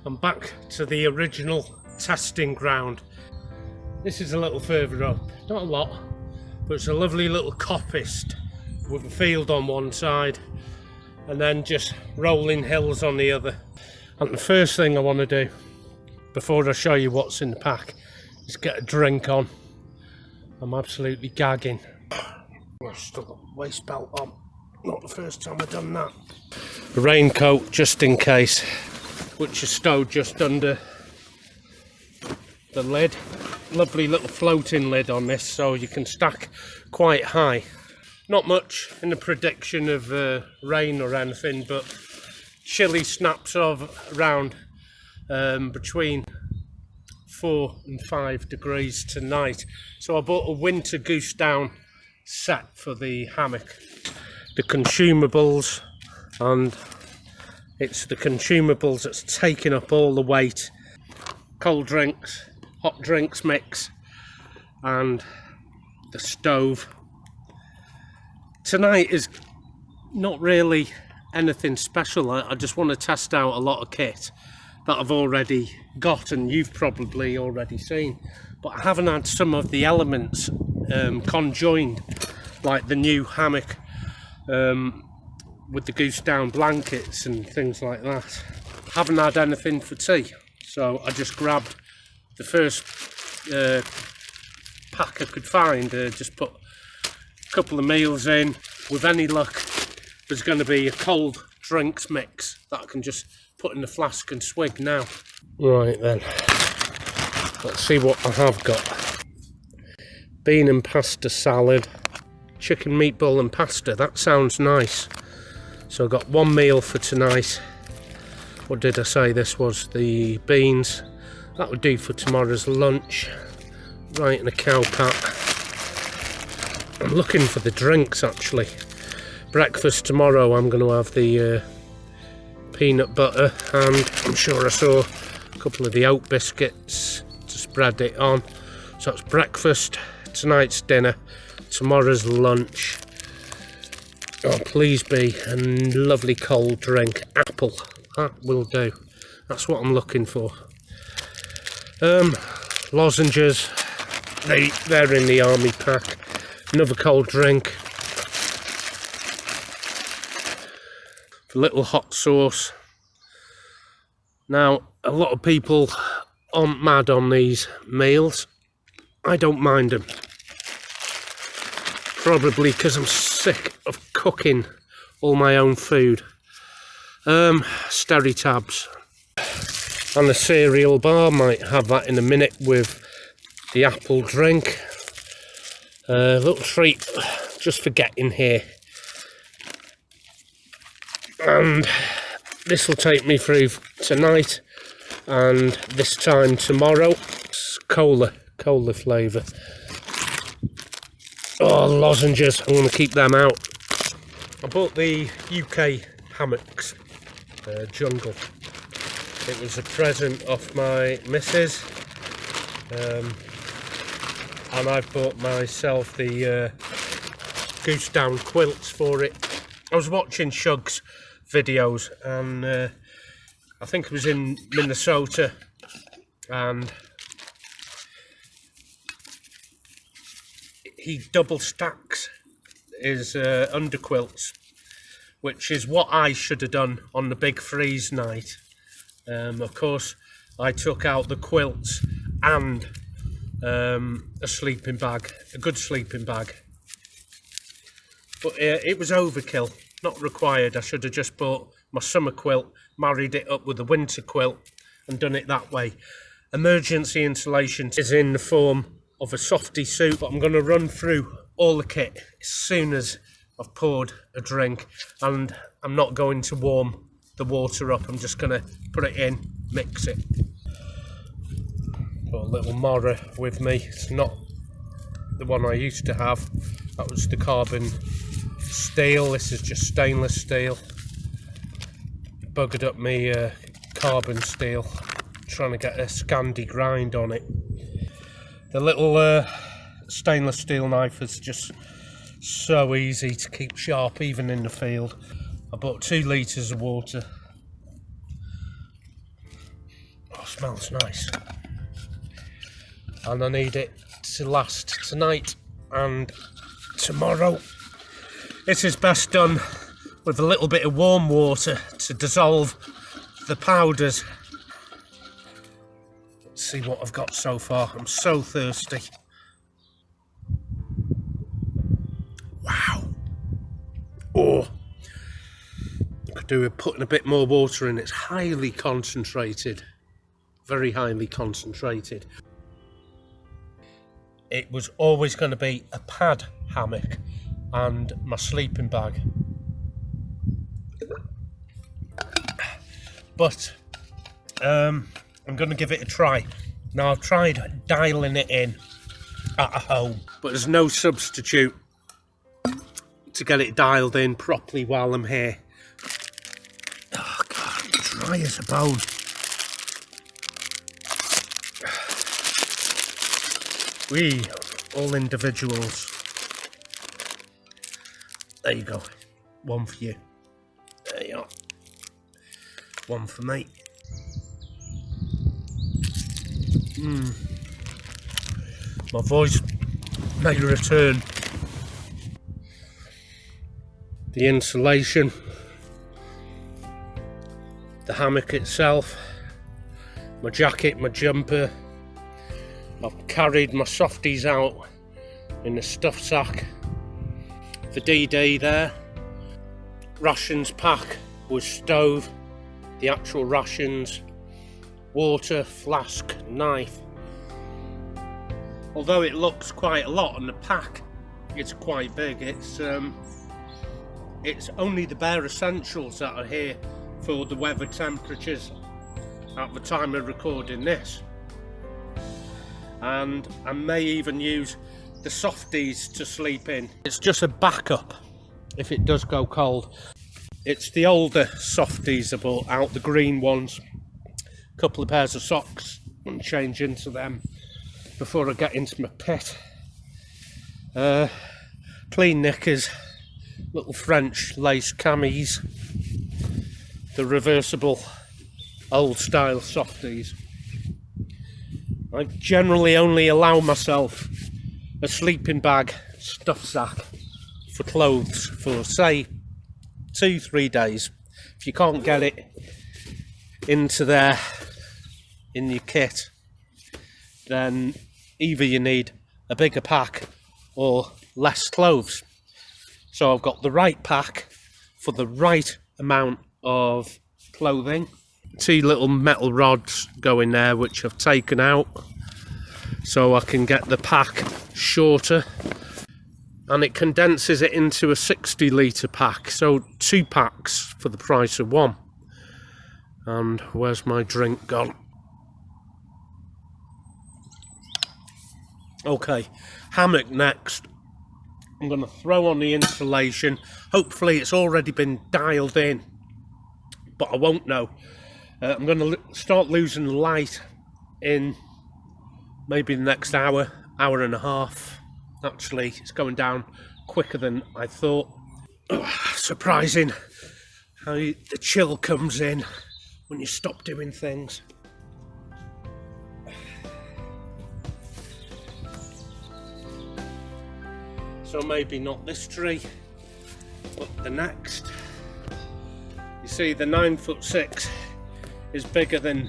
I'm back to the original testing ground. This is a little further up, not a lot, but it's a lovely little coppice with a field on one side and then just rolling hills on the other. And the first thing I want to do before I show you what's in the pack is get a drink on. I'm absolutely gagging. I've still got the waist belt on. Not the first time I've done that. A raincoat just in case, which is stowed just under the lid. Lovely little floating lid on this, so you can stack quite high. Not much in the prediction of rain or anything, but chilly snaps of around between 4 and 5 degrees tonight. So I bought a winter goose down set for the hammock. The consumables, and it's the consumables that's taking up all the weight. Cold drinks, hot drinks mix, and the stove. Tonight is not really anything special. I just want to test out a lot of kit that I've already got and you've probably already seen, but I haven't had some of the elements conjoined, like the new hammock with the goose down blankets and things like that. Haven't had anything for tea, so I just grabbed the first pack I could find. Just put a couple of meals in. With any luck, there's going to be a cold drinks mix that I can just put in the flask and swig now. Right then, let's see what I have got. Bean and pasta salad, chicken meatball and pasta. That sounds nice. So I've got one meal for tonight. What did I say this was? The beans. That would do for tomorrow's lunch. Right in a cow pat. I'm looking for the drinks actually. Breakfast tomorrow I'm going to have the peanut butter, and I'm sure I saw a couple of the oat biscuits to spread it on. So it's breakfast, tonight's dinner, tomorrow's lunch. Oh, please be a lovely cold drink. Apple, that will do. That's what I'm looking for. Lozenges, they're in the army pack. Another cold drink. A little hot sauce. Now, a lot of people aren't mad on these meals. I don't mind them. Probably because I'm sick of cooking all my own food. Sterry-tabs. And a cereal bar, might have that in a minute with the apple drink. Little treat just for getting here. And this will take me through tonight and this time tomorrow. It's cola flavour. Oh, lozenges, I'm going to keep them out. I bought the UkHammocks Jungle. It was a present off my missus, and I've bought myself the goose down quilts for it. I was watching Shug's videos, and I think it was in Minnesota, and he double stacks his underquilts, which is what I should have done on the big freeze night. Of course, I took out the quilts and a sleeping bag, a good sleeping bag. But it was overkill, not required. I should have just bought my summer quilt, married it up with a winter quilt and done it that way. Emergency insulation is in the form of a softy suit, but I'm going to run through all the kit as soon as I've poured a drink, and I'm not going to warm the water up. I'm just going to put it in, mix it. Got a little Mora with me. It's not the one I used to have. That was the carbon steel. This is just stainless steel. Buggered up my carbon steel, trying to get a Scandi grind on it. The little stainless steel knife is just so easy to keep sharp even in the field. I bought 2 litres of water. smells nice. And I need it to last tonight and tomorrow. This is best done with a little bit of warm water to dissolve the powders. Let's see what I've got so far. I'm so thirsty. Wow. Oh, I could do with putting a bit more water in. It's highly concentrated, very highly concentrated. It was always going to be a pad hammock and my sleeping bag. But I'm going to give it a try. Now, I've tried dialing it in at home, but there's no substitute to get it dialed in properly while I'm here. Oh God, dry as a bone. We all individuals. There you go. One for you. There you are. One for me. My voice may return. The insulation, the hammock itself, my jacket, my jumper. I've carried my softies out in a stuff sack for D-Day there. Rations pack with stove, the actual rations, water, flask, knife. Although it looks quite a lot and the pack is quite big, it's only the bare essentials that are here for the weather temperatures at the time of recording this. And I may even use the softies to sleep in. It's just a backup if it does go cold. It's the older softies I bought out, the green ones. A couple of pairs of socks and change into them before I get into my pit. Clean knickers, little French lace camis, the reversible old style softies. I generally only allow myself a sleeping bag, stuff sack for clothes for say 2-3 days. If you can't get it into there in your kit, then either you need a bigger pack or less clothes. So I've got the right pack for the right amount of clothing. 2 little metal rods go in there which I've taken out so I can get the pack shorter, and it condenses it into a 60 litre pack, so 2 packs for the price of 1. And where's my drink gone? Okay, hammock next. I'm going to throw on the insulation. Hopefully it's already been dialed in, but I won't know. I'm going to start losing light in maybe the next hour, hour and a half. Actually, it's going down quicker than I thought. Surprising how the chill comes in when you stop doing things. So maybe not this tree, but the next. You see, the 9'6" is bigger than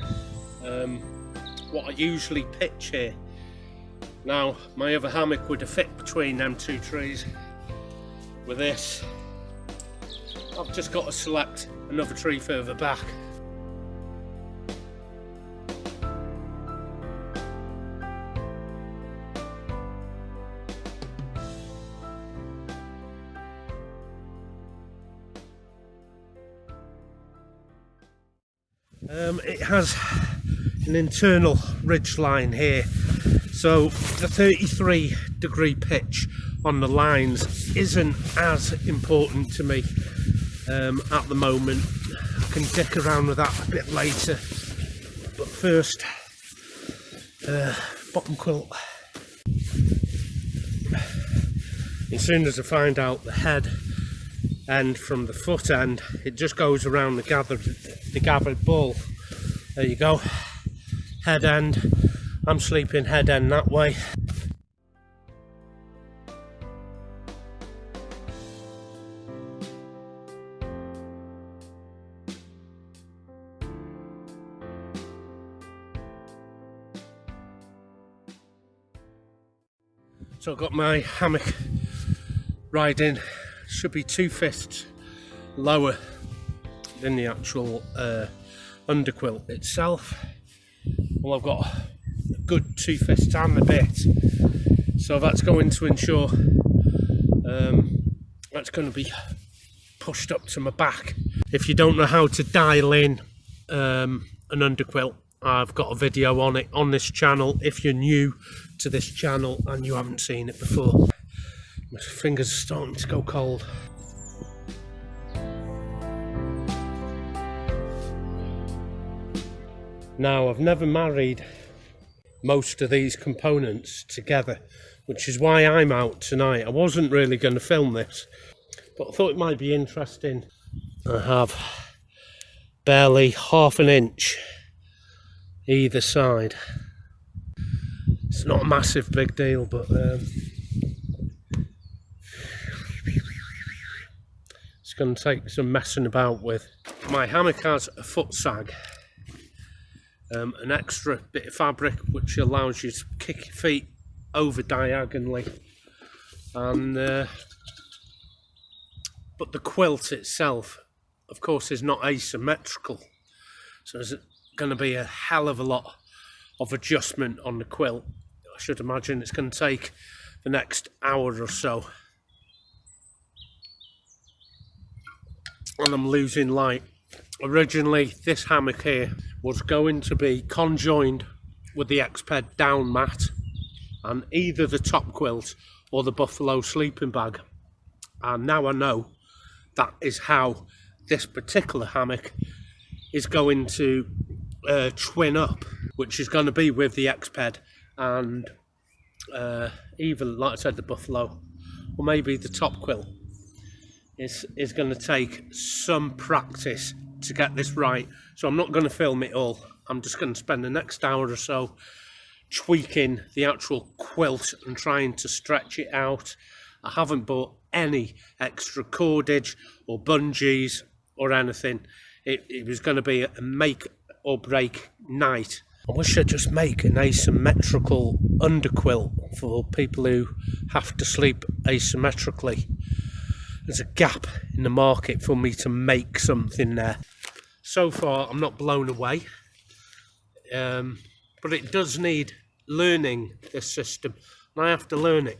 what I usually pitch here. Now, my other hammock would have fit between them 2 trees. With this, I've just got to select another tree further back. It has an internal ridge line here, so the 33-degree pitch on the lines isn't as important to me at the moment. I can dick around with that a bit later, but first, bottom quilt. As soon as I find out the head end from the foot end, it just goes around the gathered ball. There you go. head end. I'm sleeping head end that way. So I've got my hammock riding, should be 2 fists lower than the actual underquilt itself. Well, I've got a good 2 fists and a bit, so that's going to ensure that's going to be pushed up to my back. If you don't know how to dial in an underquilt, I've got a video on it on this channel. If you're new to this channel and you haven't seen it before. My fingers are starting to go cold. Now, I've never married most of these components together, which is why I'm out tonight. I wasn't really going to film this, but I thought it might be interesting. I have barely ½ an inch either side. It's not a massive big deal, but it's going to take some messing about with. My hammock has a foot sag, an extra bit of fabric which allows you to kick your feet over diagonally, and but the quilt itself, of course, is not asymmetrical, so there's going to be a hell of a lot of adjustment on the quilt. I should imagine it's going to take the next hour or so, and I'm losing light. Originally, this hammock here was going to be conjoined with the X-Ped down mat and either the top quilt or the buffalo sleeping bag, and now I know that is how this particular hammock is going to twin up, which is going to be with the X-Ped and even, like I said, the buffalo or maybe the top quilt. Is going to take some practice to get this right, so I'm not going to film it all. I'm just going to spend the next hour or so tweaking the actual quilt and trying to stretch it out. I haven't bought any extra cordage or bungees or anything. It was going to be a make or break night. I wish I'd just make an asymmetrical underquilt for people who have to sleep asymmetrically. There's a gap in the market for me to make something there. So far, I'm not blown away, but it does need learning, this system, and I have to learn it.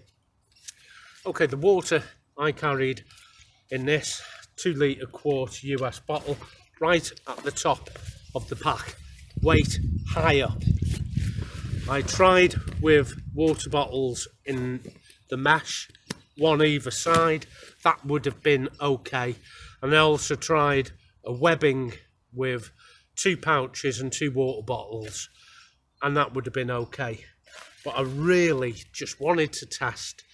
Okay, the water I carried in this 2-litre quart US bottle, right at the top of the pack, weight high up. I tried with water bottles in the mesh, one either side. That would have been okay, and I also tried a webbing with 2 pouches and 2 water bottles, and that would have been okay. But I really just wanted to test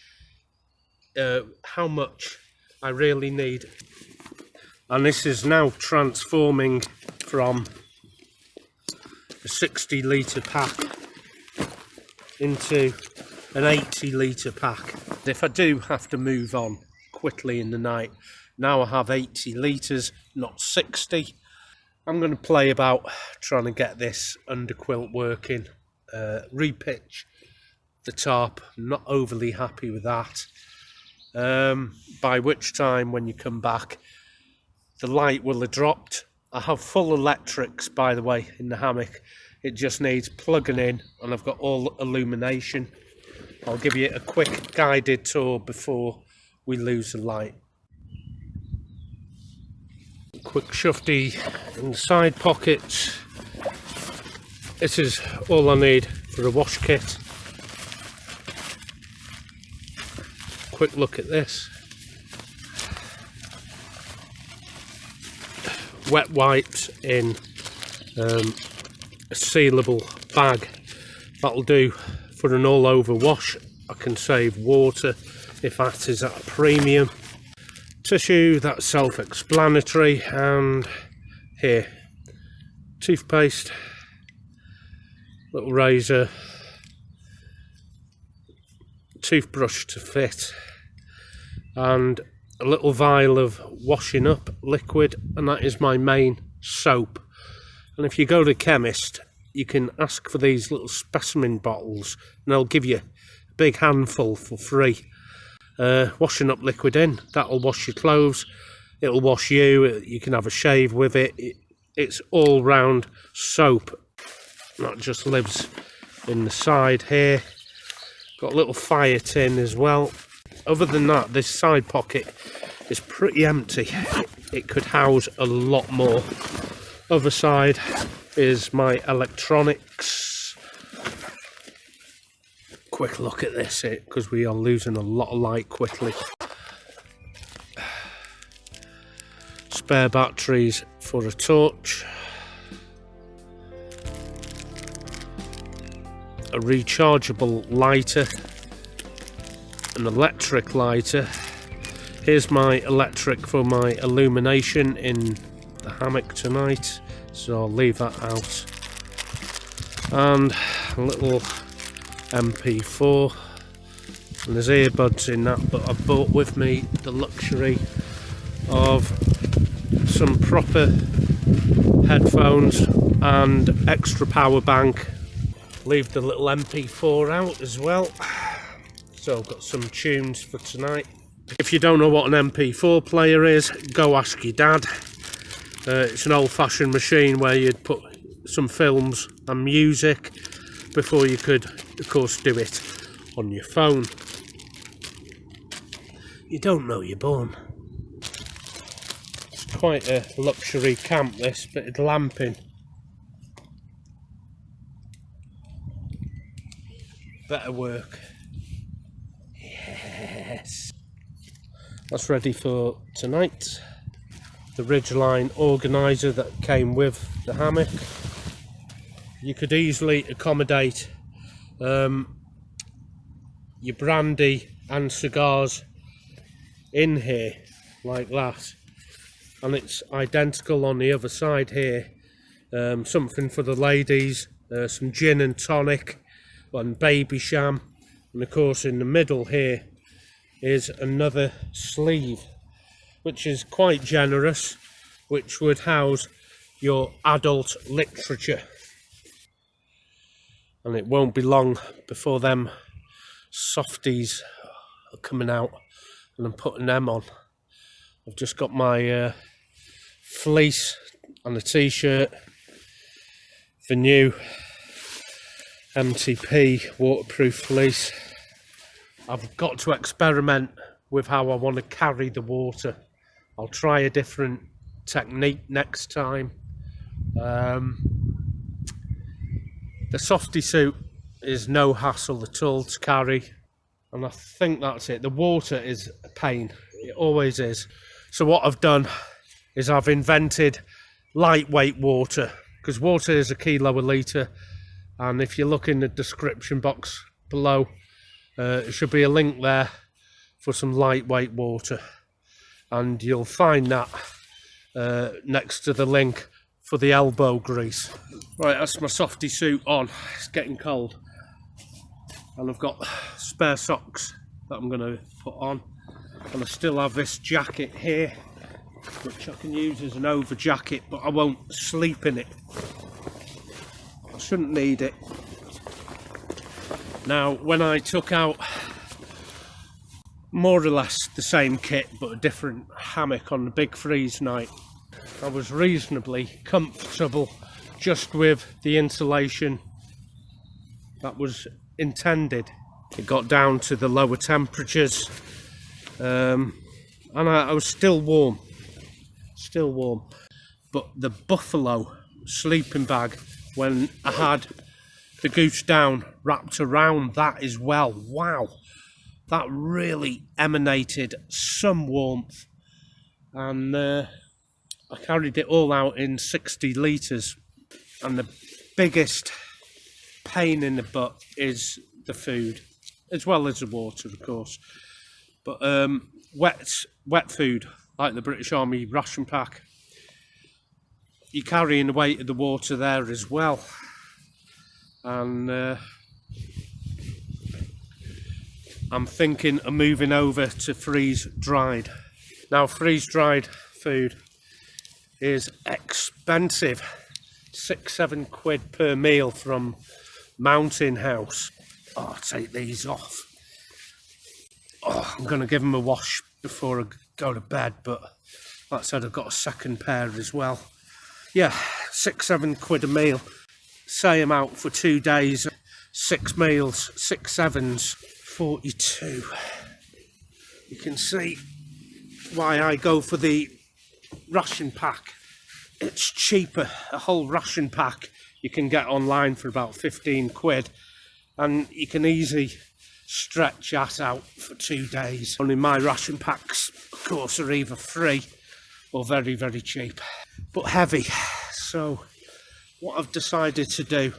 how much I really need, and this is now transforming from a 60-litre pack into an 80-litre pack. If I do have to move on quickly in the night, now I have 80 litres, not 60. I'm going to play about trying to get this underquilt working, repitch the tarp. I'm not overly happy with that, by which time when you come back the light will have dropped. I have full electrics, by the way, in the hammock. It just needs plugging in, and I've got all illumination. I'll give you a quick guided tour before we lose the light. Quick shufty in the side pockets. This is all I need for a wash kit. Quick look at this. Wet wipes in a sealable bag. That'll do for an all-over wash. I can save water if that is at a premium. Tissue, that's self-explanatory, and here, toothpaste, little razor, toothbrush to fit, and a little vial of washing up liquid, and that is my main soap. And if you go to the chemist, you can ask for these little specimen bottles and they'll give you a big handful for free. Washing up liquid in, that'll wash your clothes, it'll wash you, you can have a shave with it. It's all round soap. That just lives in the side here. Got a little fire tin as well. Other than that, this side pocket is pretty empty. It could house a lot more. Other side is my electronics. Quick look at this, because we are losing a lot of light quickly. Spare batteries for a torch. A rechargeable lighter. An electric lighter. Here's my electric for my illumination in the hammock tonight, so I'll leave that out. And a little MP4, and there's earbuds in that, but I've brought with me the luxury of some proper headphones and extra power bank. Leave the little MP4 out as well. So I've got some tunes for tonight. If you don't know what an MP4 player is, go ask your dad. It's an old-fashioned machine where you'd put some films and music before you could, of course, do it on your phone. You don't know you're born. It's quite a luxury camp, this bit of lamping. Better work. Yes. That's ready for tonight. The Ridgeline organiser that came with the hammock. You could easily accommodate your brandy and cigars in here like that, and it's identical on the other side here. Something for the ladies, some gin and tonic and baby sham, and of course in the middle here is another sleeve which is quite generous, which would house your adult literature. And it won't be long before them softies are coming out and I'm putting them on. I've just got my fleece and a t-shirt, the new MTP waterproof fleece. I've got to experiment with how I want to carry the water. I'll try a different technique next time. The softy suit is no hassle at all to carry, and I think that's it. The water is a pain, it always is. So what I've done is I've invented lightweight water, because water is a kilo a litre, and if you look in the description box below, there should be a link there for some lightweight water, and you'll find that next to the link for the elbow grease. Right, that's my softy suit on. It's getting cold, and I've got spare socks that I'm going to put on, and I still have this jacket here which I can use as an over jacket, but I won't sleep in it. I shouldn't need it. Now, when I took out more or less the same kit but a different hammock on the big freeze night, I was reasonably comfortable just with the insulation that was intended. It got down to the lower temperatures, and I was still warm, but the buffalo sleeping bag, when I had the goose down wrapped around that as well, wow, that really emanated some warmth, and I carried it all out in 60 litres, and the biggest pain in the butt is the food, as well as the water, of course. But wet food, like the British Army ration pack, you're carrying the weight of the water there as well. and I'm thinking of moving over to freeze-dried. Now, freeze-dried food is expensive, £6–7 per meal from Mountain House. Oh, I'll take these off. Oh, I'm going to give them a wash before I go to bed, but like I said, I've got a second pair as well. Yeah, £6–7 a meal. Say I'm out for 2 days, 6 meals, 6 sevens, 42. You can see why I go for the ration pack. It's cheaper. A whole ration pack you can get online for about £15, and you can easily stretch that out for 2 days. Only my ration packs, of course, are either free or very, very cheap, but heavy. So what I've decided to do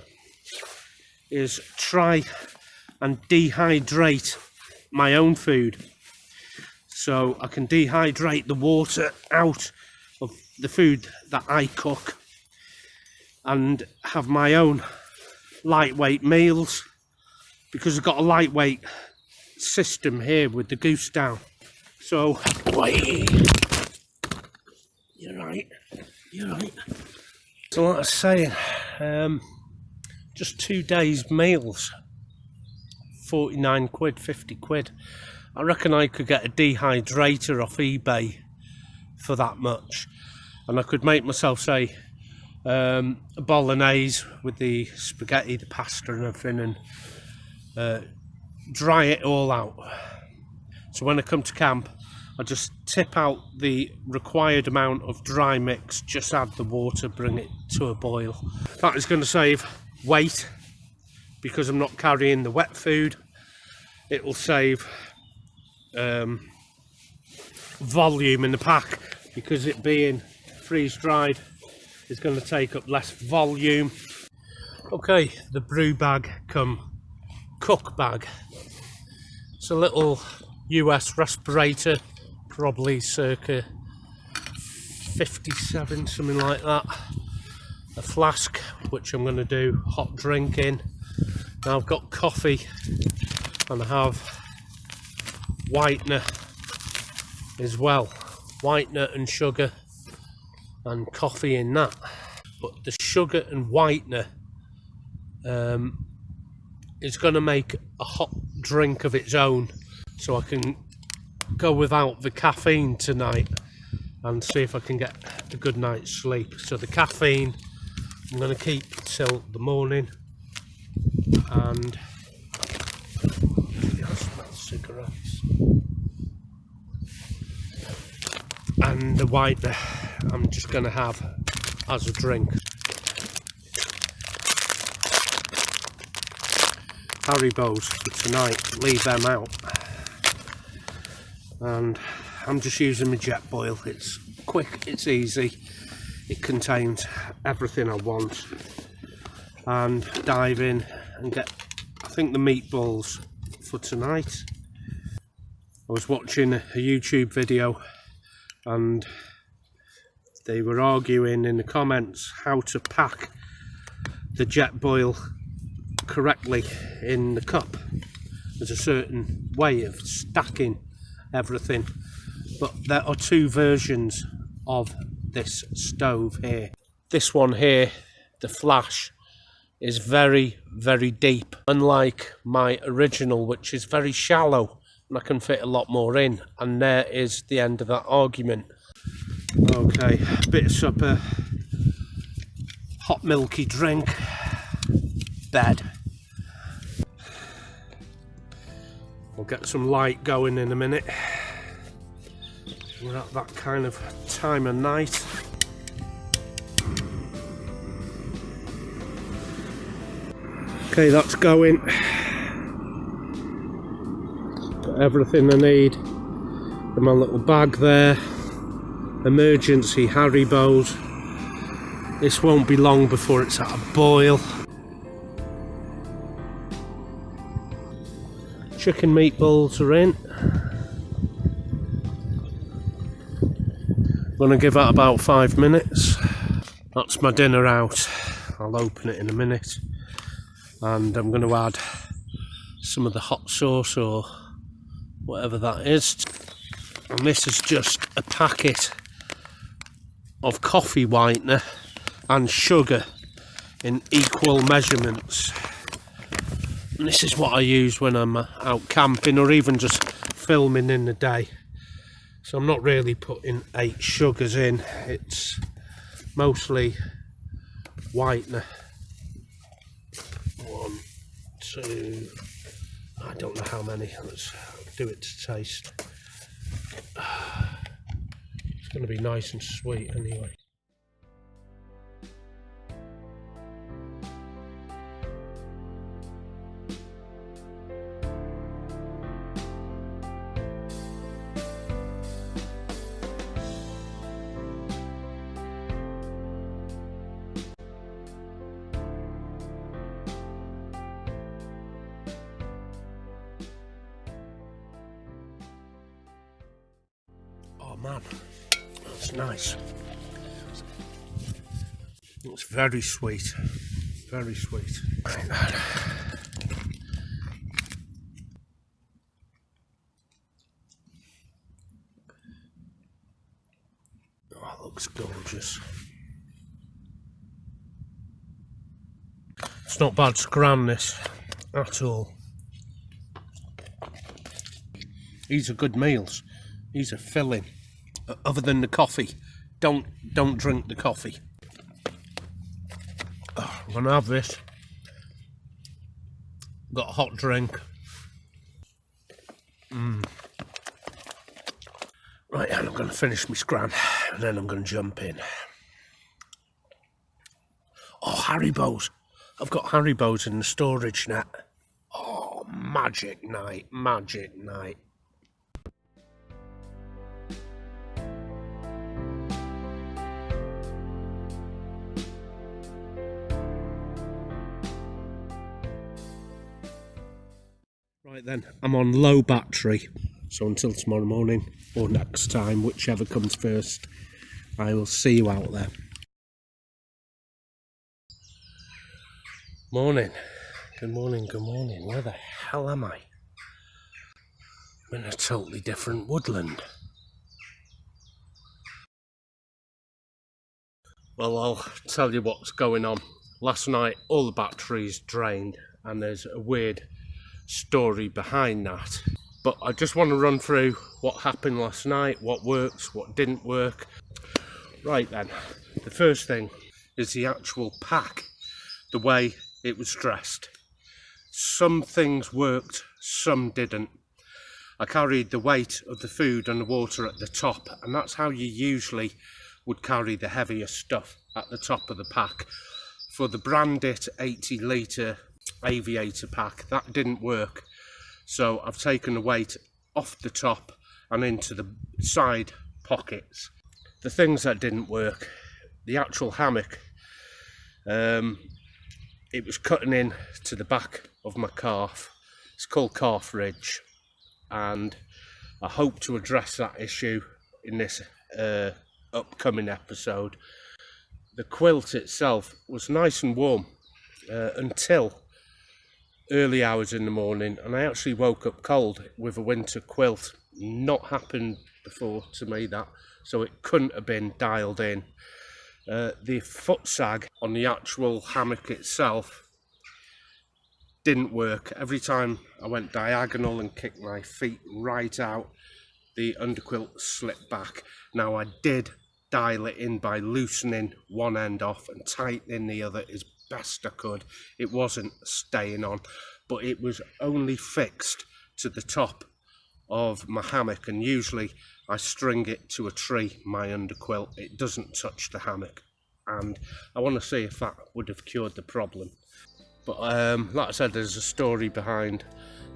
is try and dehydrate my own food, so I can dehydrate the water out of the food that I cook and have my own lightweight meals, because I've got a lightweight system here with the goose down. So wait, you're right. So like I was saying, just 2 days meals, £49, £50. I reckon I could get a dehydrator off eBay for that much, and I could make myself, say, a bolognese with the spaghetti, the pasta and everything, and dry it all out. So when I come to camp, I just tip out the required amount of dry mix, just add the water, bring it to a boil. That is going to save weight because I'm not carrying the wet food. It will save volume in the pack, because it being freeze-dried is going to take up less volume. Okay, the brew bag come cook bag. It's a little US respirator, probably circa 57, something like that. A flask, which I'm going to do hot drink in. Now I've got coffee, and I have whitener as well. Whitener and sugar and coffee in that. But the sugar and whitener is going to make a hot drink of its own, so I can go without the caffeine tonight and see if I can get a good night's sleep. So the caffeine I'm going to keep till the morning, and I smell cigarettes. And the whitener I'm just going to have as a drink. Haribos for tonight, leave them out. And I'm just using my jet boil. It's quick, it's easy, it contains everything I want. And dive in and get, I think, the meatballs for tonight. I was watching a YouTube video and they were arguing in the comments how to pack the jet boil correctly in the cup. There's a certain way of stacking everything, but there are two versions of this stove here. This one here, the flash, is very, very deep, unlike my original, which is very shallow and I can fit a lot more in. And there is the end of that argument. Okay, bit of supper, hot milky drink, bed. We'll get some light going in a minute. We're at that kind of time of night. Okay, that's going. Got everything I need in my little bag there. Emergency Haribos. This won't be long before it's at a boil. Chicken meatballs are in. I'm going to give that about 5 minutes. That's my dinner out. I'll open it in a minute. and I'm going to add some of the hot sauce or whatever that is. And this is just a packet of coffee whitener and sugar in equal measurements. And this is what I use when I'm out camping or even just filming in the day. So I'm not really putting 8 sugars in, it's mostly whitener. 1, 2, I don't know how many, let's do it to taste. It's going to be nice and sweet anyway. Oh man, that's nice. It's very sweet, very sweet. Oh, it looks gorgeous. It's not bad scran, this at all. These are good meals. These are filling. Other than the coffee, don't drink the coffee. Oh, I'm gonna have this. Got a hot drink. Right, and I'm gonna finish my scran, and then I'm gonna jump in. Oh, Haribo's! I've got Haribo's in the storage net. Oh, magic night, magic night. Right then, I'm on low battery, so until tomorrow morning or next time, whichever comes first, I will see you out there. Morning, good morning, good morning. Where the hell am I? I'm in a totally different woodland. Well, I'll tell you what's going on. Last night all the batteries drained and there's a weird story behind that, but I just want to run through what happened last night, what works, what didn't work. Right then, the first thing is the actual pack, the way it was dressed. Some things worked, some didn't. I carried the weight of the food and the water at the top, and that's how you usually would carry the heavier stuff at the top of the pack. For the Brandit 80 litre aviator pack, that didn't work, so I've taken the weight off the top and into the side pockets. The things that didn't work, the actual hammock, it was cutting in to the back of my calf. It's called calf ridge, and I hope to address that issue in this upcoming episode. The quilt itself was nice and warm until early hours in the morning, and I actually woke up cold with a winter quilt. Not happened before to me, that, so it couldn't have been dialed in. The foot sag on the actual hammock itself didn't work. Every time I went diagonal and kicked my feet right out, the underquilt slipped back. Now I did dial it in by loosening one end off and tightening the other as best I could. It wasn't staying on, but it was only fixed to the top of my hammock, and usually I string it to a tree, my underquilt. It doesn't touch the hammock, and I want to see if that would have cured the problem. But like I said, there's a story behind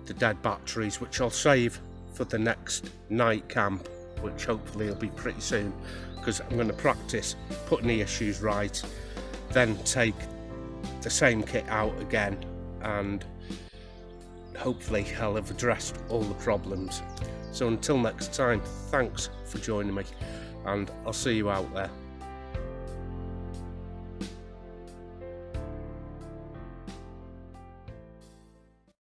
the dead batteries, which I'll save for the next night camp, which hopefully will be pretty soon, because I'm going to practice putting the issues right, then take the same kit out again, and hopefully I'll have addressed all the problems. So until next time, thanks for joining me, and I'll see you out there.